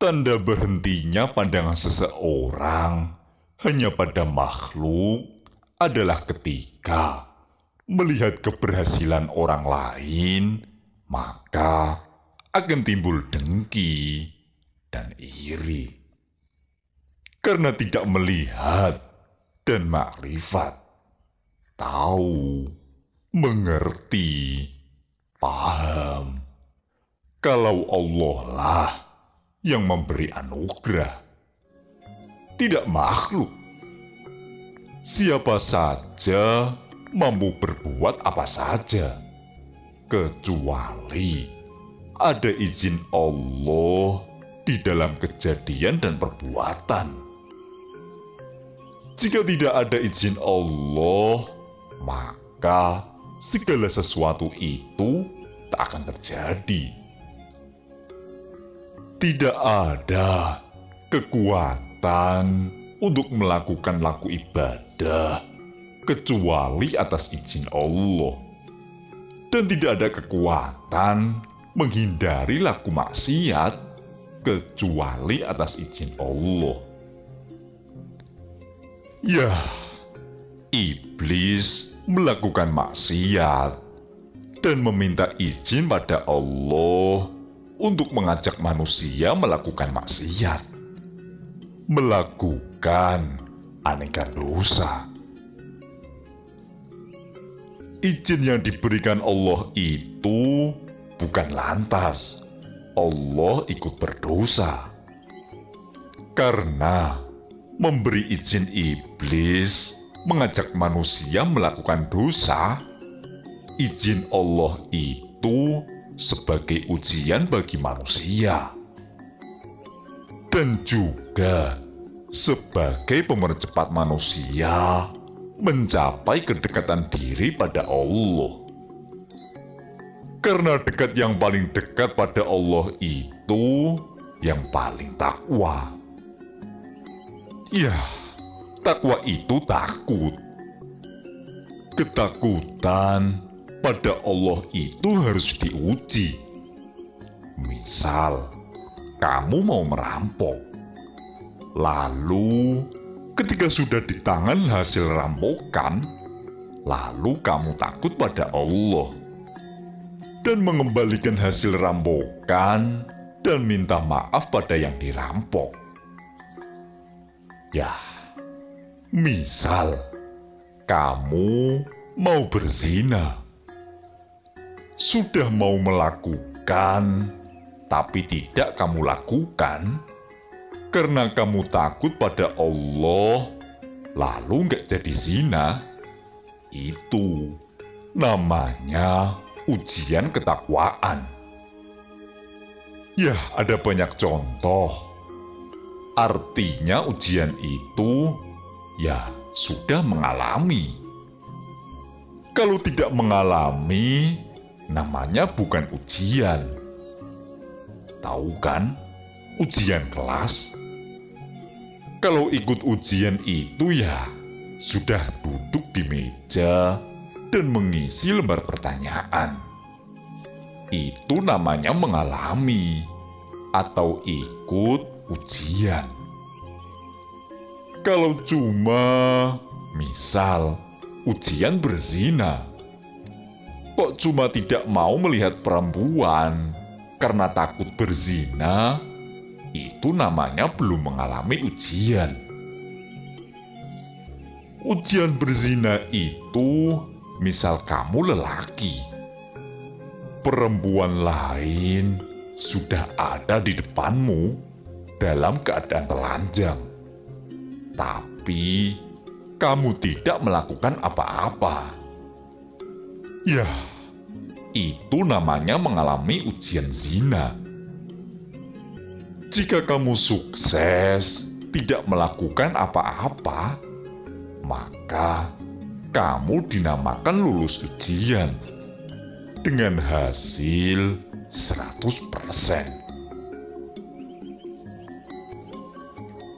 Tanda berhentinya pandangan seseorang hanya pada makhluk adalah ketika melihat keberhasilan orang lain, maka akan timbul dengki dan iri. Karena tidak melihat dan makrifat, tahu, mengerti, paham, kalau Allah lah yang memberi anugerah, tidak makhluk. Siapa saja mampu berbuat apa saja, kecuali ada izin Allah di dalam kejadian dan perbuatan. Jika tidak ada izin Allah, maka segala sesuatu itu tak akan terjadi. Tidak ada kekuatan untuk melakukan laku ibadah kecuali atas izin Allah. Dan tidak ada kekuatan menghindari laku maksiat kecuali atas izin Allah. Ya, iblis melakukan maksiat dan meminta izin pada Allah untuk mengajak manusia melakukan maksiat, melakukan aneka dosa. Izin yang diberikan Allah itu bukan lantas Allah ikut berdosa. Karena memberi izin iblis mengajak manusia melakukan dosa, izin Allah itu sebagai ujian bagi manusia dan juga sebagai pemercepat manusia mencapai kedekatan diri pada Allah. Karena dekat yang paling dekat pada Allah itu yang paling takwa. Ya, takwa itu takut. Ketakutan pada Allah itu harus diuji. Misal, kamu mau merampok. Lalu, ketika sudah di tangan hasil rampokan, lalu kamu takut pada Allah dan mengembalikan hasil rampokan dan minta maaf pada yang dirampok. Ya, misal kamu mau berzina, sudah mau melakukan, tapi tidak kamu lakukan karena kamu takut pada Allah, lalu nggak jadi zina. Itu namanya ujian ketakwaan. Ya, ada banyak contoh. Artinya ujian itu ya sudah mengalami. Kalau tidak mengalami, namanya bukan ujian. Tahu kan, ujian kelas? Kalau ikut ujian itu ya sudah duduk di meja dan mengisi lembar pertanyaan. Itu namanya mengalami atau ikut ujian. Kalau cuma misal ujian berzina, kok cuma tidak mau melihat perempuan karena takut berzina, itu namanya belum mengalami ujian. Ujian berzina itu misal kamu lelaki, perempuan lain sudah ada di depanmu dalam keadaan telanjang, tapi kamu tidak melakukan apa-apa. Ya, itu namanya mengalami ujian zina. Jika kamu sukses tidak melakukan apa-apa, maka kamu dinamakan lulus ujian dengan hasil 100%.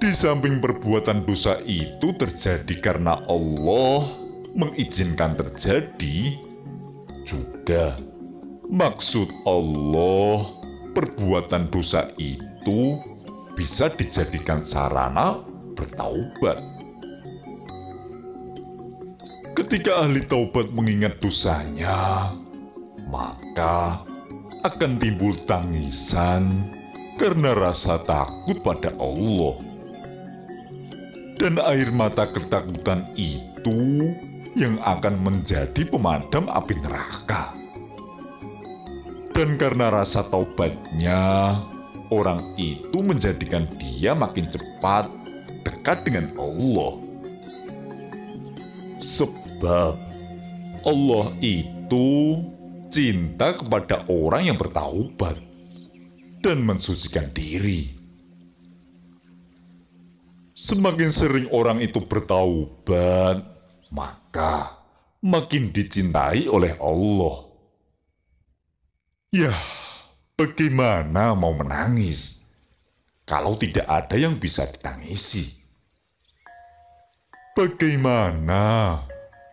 Di samping perbuatan dosa itu terjadi karena Allah mengizinkan terjadi, juga maksud Allah perbuatan dosa itu bisa dijadikan sarana bertaubat. Ketika ahli taubat mengingat dosanya, maka akan timbul tangisan karena rasa takut pada Allah. Dan air mata ketakutan itu yang akan menjadi pemadam api neraka. Dan karena rasa taubatnya, orang itu menjadikan dia makin cepat dekat dengan Allah. Sebab Allah itu cinta kepada orang yang bertaubat dan mensucikan diri. Semakin sering orang itu bertaubat, maka makin dicintai oleh Allah. Yah, bagaimana mau menangis kalau tidak ada yang bisa ditangisi? Bagaimana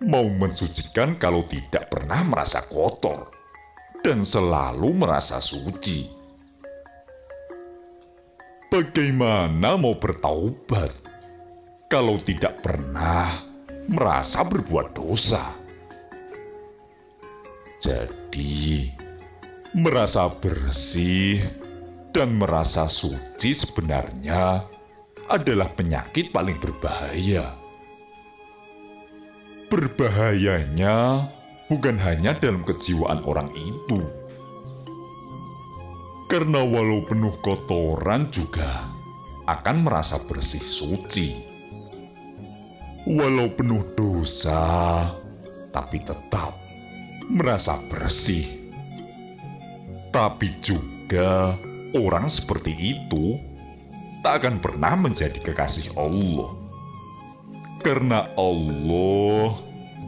mau mensucikan kalau tidak pernah merasa kotor dan selalu merasa suci? Bagaimana mau bertaubat kalau tidak pernah merasa berbuat dosa? Jadi, merasa bersih dan merasa suci sebenarnya adalah penyakit paling berbahaya. Berbahayanya bukan hanya dalam kejiwaan orang itu, karena walau penuh kotoran juga akan merasa bersih suci. Walau penuh dosa, tapi tetap merasa bersih. Tapi juga orang seperti itu tak akan pernah menjadi kekasih Allah. Karena Allah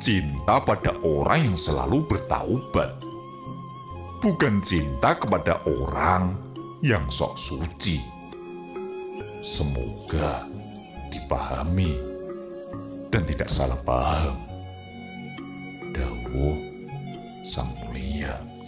cinta pada orang yang selalu bertaubat, bukan cinta kepada orang yang sok suci. Semoga dipahami dan tidak salah paham. Dawuh Sang Mulia.